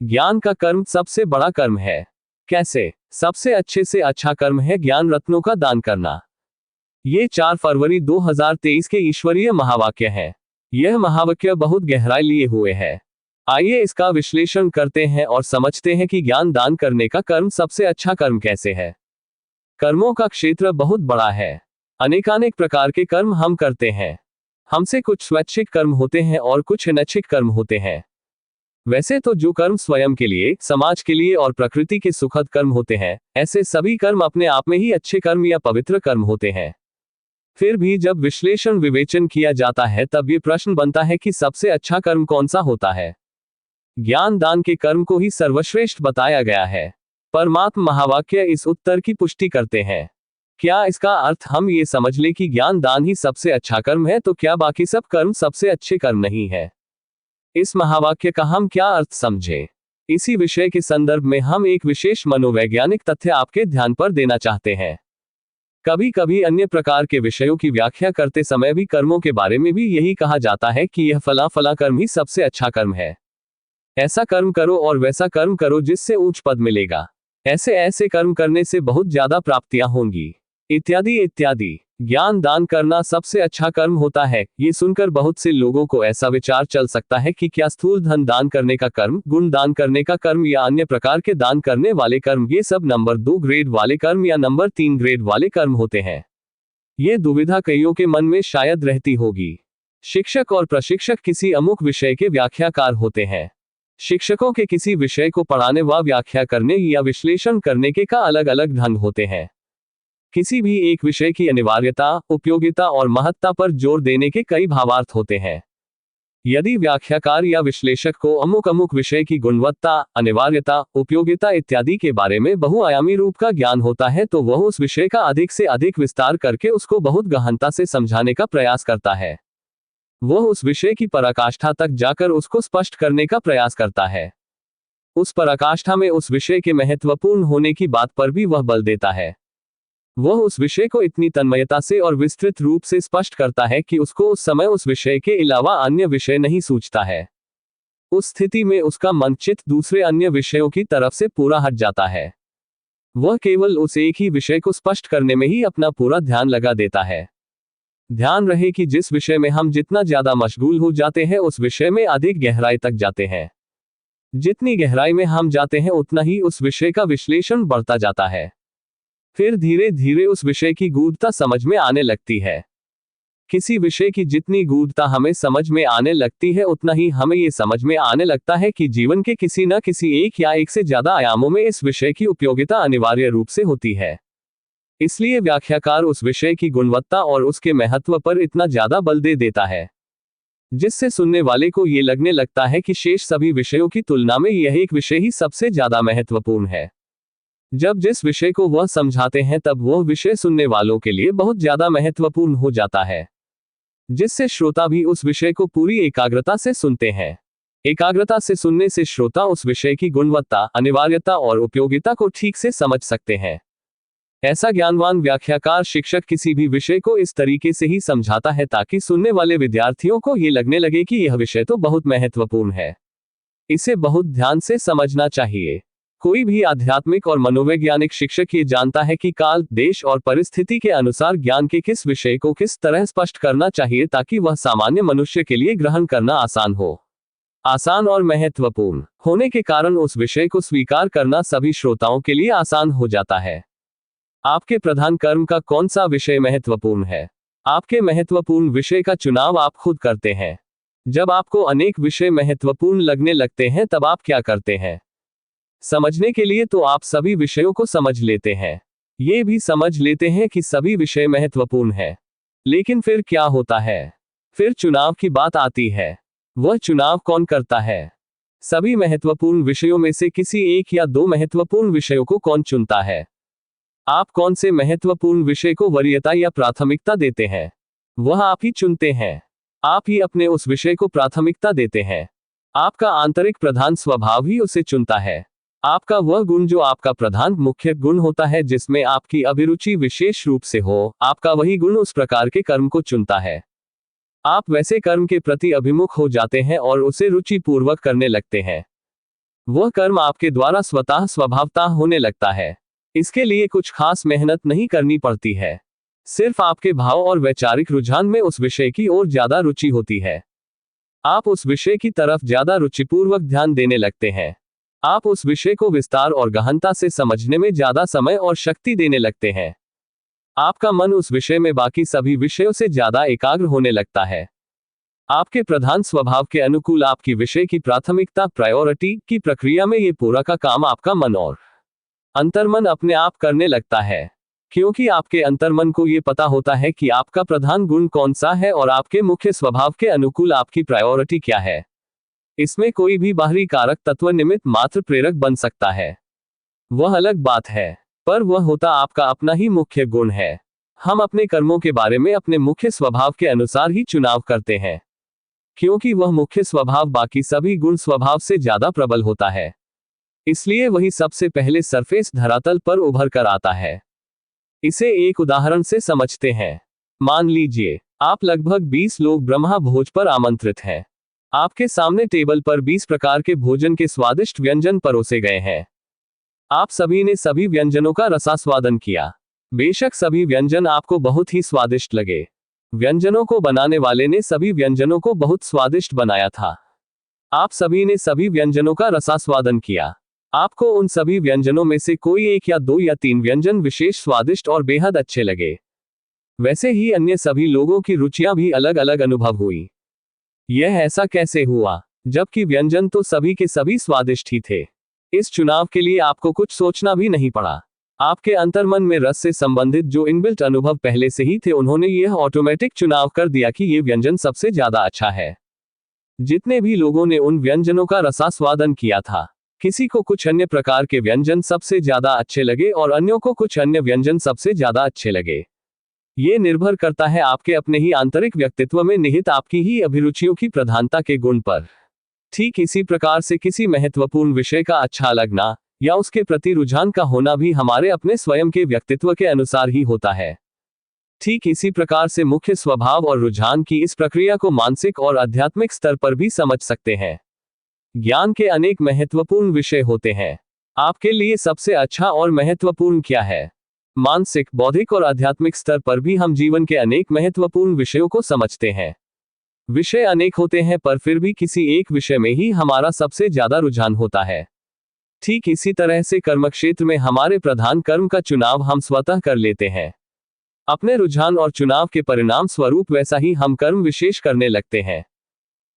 ज्ञान का कर्म सबसे बड़ा कर्म है। कैसे? सबसे अच्छे से अच्छा कर्म है ज्ञान रत्नों का दान करना। ये 4 फरवरी 2023 के ईश्वरीय महावाक्य है। यह महावाक्य बहुत गहराई लिए हुए है। आइए इसका विश्लेषण करते हैं और समझते हैं कि ज्ञान दान करने का कर्म सबसे अच्छा कर्म कैसे है। कर्मों का क्षेत्र बहुत बड़ा है। अनेकानेक प्रकार के कर्म हम करते हैं। हमसे कुछ स्वैच्छिक कर्म होते हैं और कुछ अनैच्छिक कर्म होते हैं। वैसे तो जो कर्म स्वयं के लिए, समाज के लिए और प्रकृति के सुखद कर्म होते हैं, ऐसे सभी कर्म अपने आप में ही अच्छे कर्म या पवित्र कर्म होते हैं। फिर भी जब विश्लेषण विवेचन किया जाता है तब ये प्रश्न बनता है कि सबसे अच्छा कर्म कौन सा होता है। ज्ञान दान के कर्म को ही सर्वश्रेष्ठ बताया गया है। परमात्म महावाक्य इस उत्तर की पुष्टि करते हैं। क्या इसका अर्थ हम ये समझ ले कि ज्ञान दान ही सबसे अच्छा कर्म है, तो क्या बाकी सब कर्म सबसे अच्छे कर्म नहीं है? इस महावाक्य का हम क्या अर्थ समझें? इसी विषय के संदर्भ में हम एक विशेष मनोवैज्ञानिक तथ्य आपके ध्यान पर देना चाहते हैं। कभी कभी अन्य प्रकार के विषयों की व्याख्या करते समय भी कर्मों के बारे में भी यही कहा जाता है कि यह फला फला कर्म ही सबसे अच्छा कर्म है। ऐसा कर्म करो और वैसा कर्म करो जिससे उच्च पद मिलेगा। ऐसे ऐसे कर्म करने से बहुत ज्यादा प्राप्तियां होंगी, इत्यादि इत्यादि। ज्ञान दान करना सबसे अच्छा कर्म होता है, ये सुनकर बहुत से लोगों को ऐसा विचार चल सकता है कि क्या स्थूल धन दान करने का कर्म, गुण दान करने का कर्म या अन्य प्रकार के दान करने वाले कर्म ये सब नंबर 2 ग्रेड वाले कर्म या नंबर 3 ग्रेड वाले कर्म होते हैं। ये दुविधा कईयों के मन में शायद रहती होगी। शिक्षक और प्रशिक्षक किसी अमुक विषय के व्याख्याकार होते हैं। शिक्षकों के किसी विषय को पढ़ाने व व्याख्या करने या विश्लेषण करने के का अलग अलग ढंग होते हैं। किसी भी एक विषय की अनिवार्यता, उपयोगिता और महत्ता पर जोर देने के कई भावार्थ होते हैं। यदि व्याख्याकार या विश्लेषक को अमुक अमुक विषय की गुणवत्ता, अनिवार्यता, उपयोगिता इत्यादि के बारे में बहुआयामी रूप का ज्ञान होता है तो वह उस विषय का अधिक से अधिक विस्तार करके उसको बहुत गहनता से समझाने का प्रयास करता है। वह उस विषय की पराकाष्ठा तक जाकर उसको स्पष्ट करने का प्रयास करता है। उस पराकाष्ठा में उस विषय के महत्वपूर्ण होने की बात पर भी वह बल देता है। वह उस विषय को इतनी तन्मयता से और विस्तृत रूप से स्पष्ट करता है कि उसको उस समय उस विषय के अलावा अन्य विषय नहीं सूझता है। उस स्थिति में उसका मन चित्त दूसरे अन्य विषयों की तरफ से पूरा हट जाता है। वह केवल उस एक ही विषय को स्पष्ट करने में ही अपना पूरा ध्यान लगा देता है। ध्यान रहे कि जिस विषय में हम जितना ज्यादा मशगूल हो जाते हैं उस विषय में अधिक गहराई तक जाते हैं। जितनी गहराई में हम जाते हैं उतना ही उस विषय का विश्लेषण बढ़ता जाता है। फिर धीरे धीरे उस विषय की गूढ़ता समझ में आने लगती है। किसी विषय की जितनी गूढ़ता हमें समझ में आने लगती है उतना ही हमें ये समझ में आने लगता है कि जीवन के किसी न किसी एक या एक से ज्यादा आयामों में इस विषय की उपयोगिता अनिवार्य रूप से होती है। इसलिए व्याख्याकार उस विषय की गुणवत्ता और उसके महत्व पर इतना ज्यादा बल दे देता है, जिससे सुनने वाले को ये लगने लगता है कि शेष सभी विषयों की तुलना में यह एक विषय ही सबसे ज्यादा महत्वपूर्ण है। जब जिस विषय को वह समझाते हैं तब वह विषय सुनने वालों के लिए बहुत ज्यादा महत्वपूर्ण हो जाता है, जिससे श्रोता भी उस विषय को पूरी एकाग्रता से सुनते हैं। एकाग्रता से सुनने से श्रोता उस विषय की गुणवत्ता, अनिवार्यता और उपयोगिता को ठीक से समझ सकते हैं। ऐसा ज्ञानवान व्याख्याकार शिक्षक किसी भी विषय को इस तरीके से ही समझाता है ताकि सुनने वाले विद्यार्थियों को ये लगने लगे कि यह विषय तो बहुत महत्वपूर्ण है, इसे बहुत ध्यान से समझना चाहिए। कोई भी आध्यात्मिक और मनोवैज्ञानिक शिक्षक ये जानता है कि काल, देश और परिस्थिति के अनुसार ज्ञान के किस विषय को किस तरह स्पष्ट करना चाहिए ताकि वह सामान्य मनुष्य के लिए ग्रहण करना आसान हो। आसान और महत्वपूर्ण होने के कारण उस विषय को स्वीकार करना सभी श्रोताओं के लिए आसान हो जाता है। आपके प्रधान कर्म का कौन सा विषय महत्वपूर्ण है? आपके महत्वपूर्ण विषय का चुनाव आप खुद करते हैं। जब आपको अनेक विषय महत्वपूर्ण लगने लगते हैं तब आप क्या करते हैं? समझने के लिए तो आप सभी विषयों को समझ लेते हैं, ये भी समझ लेते हैं कि सभी विषय महत्वपूर्ण है। लेकिन फिर क्या होता है? फिर चुनाव की बात आती है। वह चुनाव कौन करता है? सभी महत्वपूर्ण विषयों में से किसी एक या दो महत्वपूर्ण विषयों को कौन चुनता है? आप कौन से महत्वपूर्ण विषय को वरीयता या प्राथमिकता देते हैं? वह आप ही चुनते हैं। आप ही अपने उस विषय को प्राथमिकता देते हैं। आपका आंतरिक प्रधान स्वभाव ही उसे चुनता है। आपका वह गुण जो आपका प्रधान मुख्य गुण होता है, जिसमें आपकी अभिरुचि विशेष रूप से हो, आपका वही गुण उस प्रकार के कर्म को चुनता है। आप वैसे कर्म के प्रति अभिमुख हो जाते हैं और उसे रुचि पूर्वक करने लगते हैं। वह कर्म आपके द्वारा स्वतः स्वभावतः होने लगता है। इसके लिए कुछ खास मेहनत नहीं करनी पड़ती है। सिर्फ आपके भाव और वैचारिक रुझान में उस विषय की ओर ज्यादा रुचि होती है। आप उस विषय की तरफ ज्यादा रुचिपूर्वक ध्यान देने लगते हैं। आप उस विषय को विस्तार और गहनता से समझने में ज्यादा समय और शक्ति देने लगते हैं। आपका मन उस विषय में बाकी सभी विषयों से ज्यादा एकाग्र होने लगता है। आपके प्रधान स्वभाव के अनुकूल आपकी विषय की प्राथमिकता प्रायोरिटी की प्रक्रिया में ये पूरा का काम आपका मन और अंतर्मन अपने आप करने लगता है, क्योंकि आपके अंतर्मन को ये पता होता है कि आपका प्रधान गुण कौन सा है और आपके मुख्य स्वभाव के अनुकूल आपकी प्रायोरिटी क्या है। इसमें कोई भी बाहरी कारक तत्व निमित्त मात्र प्रेरक बन सकता है, वह अलग बात है, पर वह होता आपका अपना ही मुख्य गुण है। हम अपने कर्मों के बारे में अपने मुख्य स्वभाव के अनुसार ही चुनाव करते हैं, क्योंकि वह मुख्य स्वभाव बाकी सभी गुण स्वभाव से ज्यादा प्रबल होता है। इसलिए वही सबसे पहले सरफेस धरातल पर उभर कर आता है। इसे एक उदाहरण से समझते हैं। मान लीजिए आप लगभग 20 लोग ब्रह्मा भोज पर आमंत्रित हैं। आपके सामने टेबल पर 20 प्रकार के भोजन के स्वादिष्ट व्यंजन परोसे गए हैं। आप सभी ने सभी व्यंजनों का रसास्वादन किया। बेशक सभी व्यंजन आपको बहुत ही स्वादिष्ट लगे। व्यंजनों को बनाने वाले ने सभी व्यंजनों को बहुत स्वादिष्ट बनाया था। आप सभी ने सभी व्यंजनों का रसास्वादन किया। आपको उन सभी व्यंजनों में से कोई एक या दो या तीन व्यंजन विशेष स्वादिष्ट और बेहद अच्छे लगे। वैसे ही अन्य सभी लोगों की रुचियां भी अलग अलग अनुभव हुई। यह ऐसा कैसे हुआ, जबकि व्यंजन तो सभी के सभी स्वादिष्ट ही थे। इस चुनाव के लिए आपको कुछ सोचना भी नहीं पड़ा। आपके अंतर्मन में रस से संबंधित जो इनबिल्ट अनुभव पहले से ही थे, उन्होंने यह ऑटोमेटिक चुनाव कर दिया कि यह व्यंजन सबसे ज्यादा अच्छा है। जितने भी लोगों ने उन व्यंजनों का रसास्वादन किया था, किसी को कुछ अन्य प्रकार के व्यंजन सबसे ज्यादा अच्छे लगे और अन्यों को कुछ अन्य व्यंजन सबसे ज्यादा अच्छे लगे। ये निर्भर करता है आपके अपने ही आंतरिक व्यक्तित्व में निहित आपकी ही अभिरुचियों की प्रधानता के गुण पर। ठीक इसी प्रकार से किसी महत्वपूर्ण विषय का अच्छा लगना या उसके प्रति रुझान का होना भी हमारे अपने स्वयं के व्यक्तित्व के अनुसार ही होता है। ठीक इसी प्रकार से मुख्य स्वभाव और रुझान की इस प्रक्रिया को मानसिक और आध्यात्मिक स्तर पर भी समझ सकते हैं। ज्ञान के अनेक महत्वपूर्ण विषय होते हैं। आपके लिए सबसे अच्छा और महत्वपूर्ण क्या है? मानसिक, बौद्धिक और आध्यात्मिक स्तर पर भी हम जीवन के अनेक महत्वपूर्ण विषयों को समझते हैं। विषय अनेक होते हैं, पर फिर भी किसी एक विषय में ही हमारा सबसे ज्यादा रुझान होता है। ठीक इसी तरह से कर्मक्षेत्र में हमारे प्रधान कर्म का चुनाव हम स्वतः कर लेते हैं। अपने रुझान और चुनाव के परिणाम स्वरूप वैसा ही हम कर्म विशेष करने लगते हैं।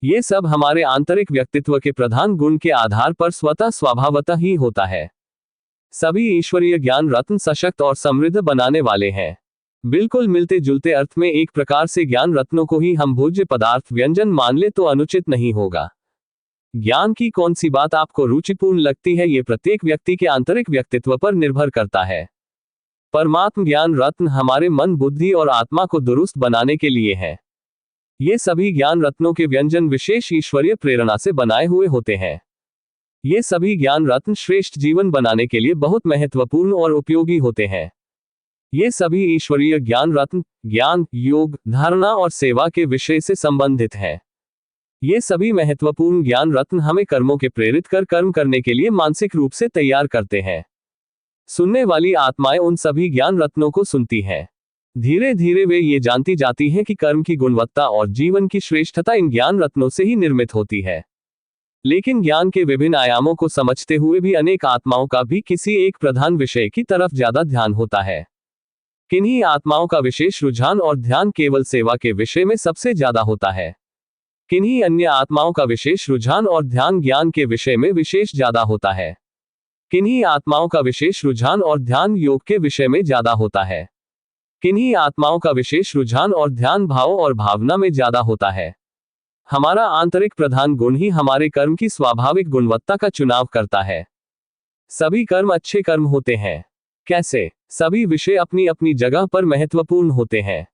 ये सब हमारे आंतरिक व्यक्तित्व के प्रधान गुण के आधार पर स्वतः स्वभावतः ही होता है। सभी ईश्वरीय ज्ञान रत्न सशक्त और समृद्ध बनाने वाले हैं। बिल्कुल मिलते जुलते अर्थ में एक प्रकार से ज्ञान रत्नों को ही हम भोज्य पदार्थ व्यंजन मान ले तो अनुचित नहीं होगा। ज्ञान की कौन सी बात आपको रुचिपूर्ण लगती है, ये प्रत्येक व्यक्ति के आंतरिक व्यक्तित्व पर निर्भर करता है। परमात्म ज्ञान रत्न हमारे मन, बुद्धि और आत्मा को दुरुस्त बनाने के लिए है। ये सभी ज्ञान रत्नों के व्यंजन विशेष ईश्वरीय प्रेरणा से बनाए हुए होते हैं। ये सभी ज्ञान रत्न श्रेष्ठ जीवन बनाने के लिए बहुत महत्वपूर्ण और उपयोगी होते हैं। ये सभी ईश्वरीय ज्ञान रत्न ज्ञान, योग, धारणा और सेवा के विषय से संबंधित हैं। ये सभी महत्वपूर्ण ज्ञान रत्न हमें कर्मों के प्रेरित कर कर्म करने के लिए मानसिक रूप से तैयार करते हैं। सुनने वाली आत्माएं उन सभी ज्ञान रत्नों को सुनती हैं। धीरे धीरे वे ये जानती जाती हैं कि कर्म की गुणवत्ता और जीवन की श्रेष्ठता इन ज्ञान रत्नों से ही निर्मित होती है। लेकिन ज्ञान के विभिन्न आयामों को समझते हुए भी अनेक आत्माओं का भी किसी एक प्रधान विषय की तरफ ज्यादा ध्यान होता है। किन्हीं आत्माओं का विशेष रुझान और ध्यान केवल सेवा के विषय में सबसे ज्यादा होता है। किन्हीं अन्य आत्माओं का विशेष रुझान और ध्यान ज्ञान के विषय में विशेष ज्यादा होता है। किन्हीं आत्माओं का विशेष रुझान और ध्यान योग के विषय में ज्यादा होता है। किन्हीं आत्माओं का विशेष रुझान और ध्यान भाव और भावना में ज्यादा होता है। हमारा आंतरिक प्रधान गुण ही हमारे कर्म की स्वाभाविक गुणवत्ता का चुनाव करता है। सभी कर्म अच्छे कर्म होते हैं। कैसे? सभी विषय अपनी अपनी जगह पर महत्वपूर्ण होते हैं।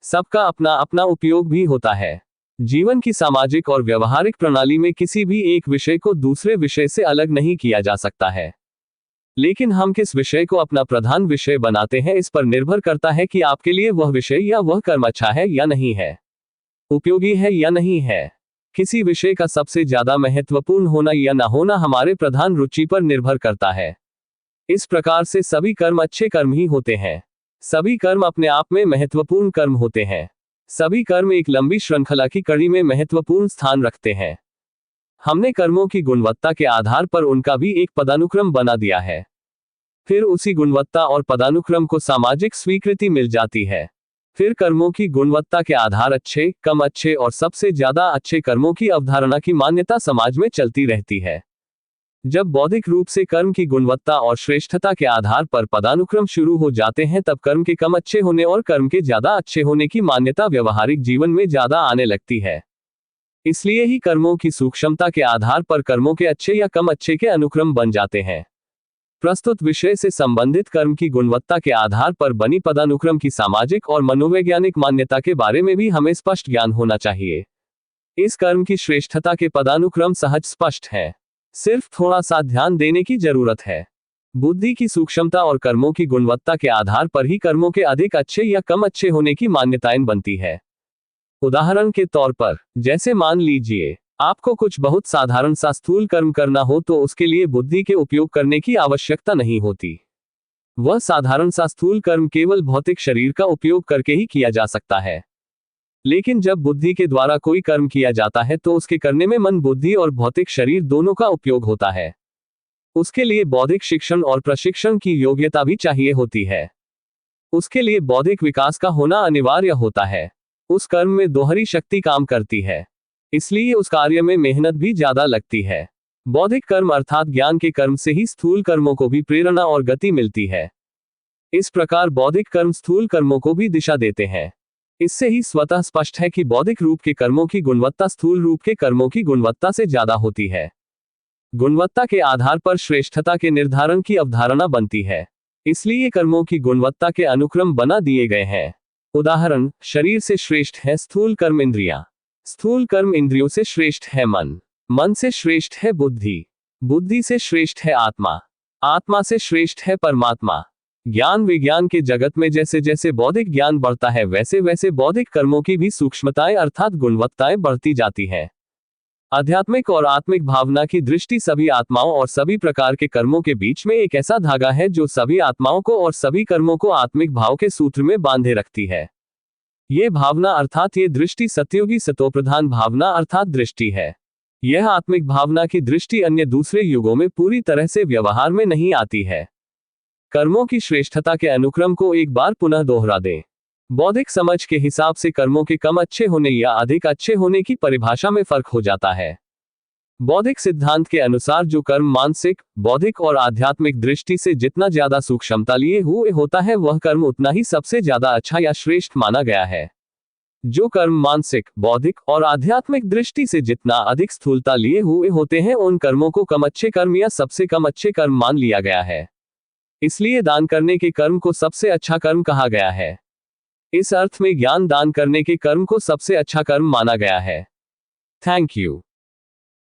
सबका अपना अपना उपयोग भी होता है। जीवन की सामाजिक और व्यवहारिक प्रणाली में किसी भी एक विषय को दूसरे विषय से अलग नहीं किया जा सकता है। लेकिन हम किस विषय को अपना प्रधान विषय बनाते हैं, इस पर निर्भर करता है कि आपके लिए वह विषय या वह कर्म अच्छा है या नहीं है, उपयोगी है या नहीं है। किसी विषय का सबसे ज्यादा महत्वपूर्ण होना या न होना हमारे प्रधान रुचि पर निर्भर करता है। इस प्रकार से सभी कर्म अच्छे कर्म ही होते हैं। सभी कर्म अपने आप में महत्वपूर्ण कर्म होते हैं। सभी कर्म एक लंबी श्रृंखला की कड़ी में महत्वपूर्ण स्थान रखते हैं। हमने कर्मों की गुणवत्ता के आधार पर उनका भी एक पदानुक्रम बना दिया है। फिर उसी गुणवत्ता और पदानुक्रम को सामाजिक स्वीकृति मिल जाती है। फिर कर्मों की गुणवत्ता के आधार अच्छे, कम अच्छे और सबसे ज्यादा अच्छे कर्मों की अवधारणा की मान्यता समाज में चलती रहती है। जब बौद्धिक रूप से कर्म की गुणवत्ता और श्रेष्ठता के आधार पर पदानुक्रम शुरू हो जाते हैं, तब कर्म के कम अच्छे होने और कर्म के ज्यादा अच्छे होने की मान्यता व्यवहारिक जीवन में ज्यादा आने लगती है। इसलिए ही कर्मों की सूक्ष्मता के आधार पर कर्मों के अच्छे या कम अच्छे के अनुक्रम बन जाते हैं। प्रस्तुत विषय से संबंधित कर्म की गुणवत्ता के आधार पर बनी पदानुक्रम की सामाजिक और मनोवैज्ञानिक मान्यता के बारे में भी हमें स्पष्ट ज्ञान होना चाहिए। इस कर्म की श्रेष्ठता के पदानुक्रम सहज स्पष्ट है, सिर्फ थोड़ा सा ध्यान देने की जरूरत है। बुद्धि की सूक्ष्मता और कर्मों की गुणवत्ता के आधार पर ही कर्मों के अधिक अच्छे या कम अच्छे होने की मान्यताएं बनती है। उदाहरण के तौर पर, जैसे मान लीजिए आपको कुछ बहुत साधारण सा स्थूल कर्म करना हो तो उसके लिए बुद्धि के उपयोग करने की आवश्यकता नहीं होती। वह साधारण सा स्थूल कर्म केवल भौतिक शरीर का उपयोग करके ही किया जा सकता है। लेकिन जब बुद्धि के द्वारा कोई कर्म किया जाता है तो उसके करने में मन, बुद्धि और भौतिक शरीर दोनों का उपयोग होता है। उसके लिए बौद्धिक शिक्षण और प्रशिक्षण की योग्यता भी चाहिए होती है। उसके लिए बौद्धिक विकास का होना अनिवार्य होता है। उस कर्म में दोहरी शक्ति काम करती है, इसलिए उस कार्य में मेहनत भी ज्यादा लगती है। बौद्धिक कर्म अर्थात ज्ञान के कर्म से ही स्थूल कर्मों को भी प्रेरणा और गति मिलती है। इस प्रकार बौद्धिक कर्म स्थूल कर्मों को भी दिशा देते हैं। इससे ही स्वतः स्पष्ट है कि बौद्धिक रूप के कर्मों की गुणवत्ता स्थूल रूप के कर्मों की गुणवत्ता से ज्यादा होती है। गुणवत्ता के आधार पर श्रेष्ठता के निर्धारण की अवधारणा बनती है, इसलिए कर्मों की गुणवत्ता के अनुक्रम बना दिए गए हैं। उदाहरण, शरीर से श्रेष्ठ है स्थूल कर्म इंद्रियां, स्थूल कर्म इंद्रियों से श्रेष्ठ है मन, मन से श्रेष्ठ है बुद्धि, बुद्धि से श्रेष्ठ है आत्मा, आत्मा से श्रेष्ठ है परमात्मा। ज्ञान विज्ञान के जगत में जैसे जैसे बौद्धिक ज्ञान बढ़ता है वैसे वैसे बौद्धिक कर्मों की भी सूक्ष्मताएं अर्थात गुणवत्ताएं बढ़ती जाती हैं। आध्यात्मिक और आत्मिक भावना की दृष्टि सभी आत्माओं और सभी प्रकार के कर्मों के बीच में एक ऐसा धागा है जो सभी आत्माओं को और सभी कर्मों को आत्मिक भाव के सूत्र में बांधे रखती है। ये भावना अर्थात ये दृष्टि सतयुगी सतोप्रधान भावना अर्थात दृष्टि है। यह आत्मिक भावना की दृष्टि अन्य दूसरे युगों में पूरी तरह से व्यवहार में नहीं आती है। कर्मों की श्रेष्ठता के अनुक्रम को एक बार पुनः दोहरा दें। बौद्धिक समझ के हिसाब से कर्मों के कम अच्छे होने या अधिक अच्छे होने की परिभाषा में फर्क हो जाता है। बौद्धिक सिद्धांत के अनुसार जो कर्म मानसिक, बौद्धिक और आध्यात्मिक दृष्टि से जितना ज्यादा सूक्ष्मता लिए हुए होता है वह कर्म उतना ही सबसे ज्यादा अच्छा या श्रेष्ठ माना गया है। जो कर्म मानसिक, बौद्धिक और आध्यात्मिक दृष्टि से जितना अधिक स्थूलता लिए हुए होते हैं उन कर्मों को कम अच्छे कर्म या सबसे कम अच्छे कर्म मान लिया गया है। इसलिए दान करने के कर्म को सबसे अच्छा कर्म कहा गया है। इस अर्थ में ज्ञान दान करने के कर्म को सबसे अच्छा कर्म माना गया है। Thank you.